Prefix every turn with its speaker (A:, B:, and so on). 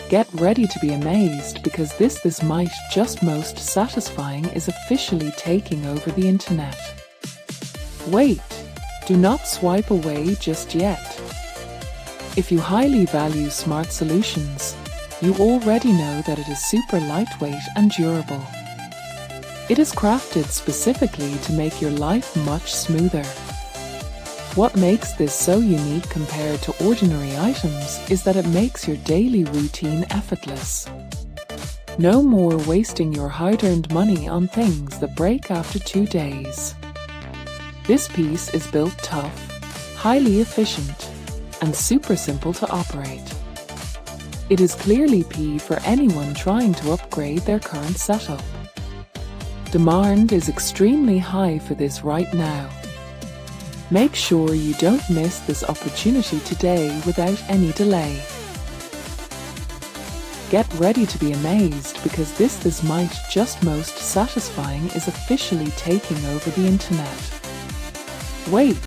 A: Get ready to be amazed because this might just most satisfying is officially taking over the internet. Wait, do not swipe away just yet. If you highly value smart solutions, you already know that it is super lightweight and durable. It is crafted specifically to make your life much smoother. What makes this so unique compared to ordinary items is that it makes your daily routine effortless. No more wasting your hard-earned money on things that break after 2 days. This piece is built tough, highly efficient, and super simple to operate. It is clearly P for anyone trying to upgrade their current setup. Demand is extremely high for this right now. Make sure you don't miss this opportunity today without any delay. Get ready to be amazed because this might just most satisfying is officially taking over the internet. Wait.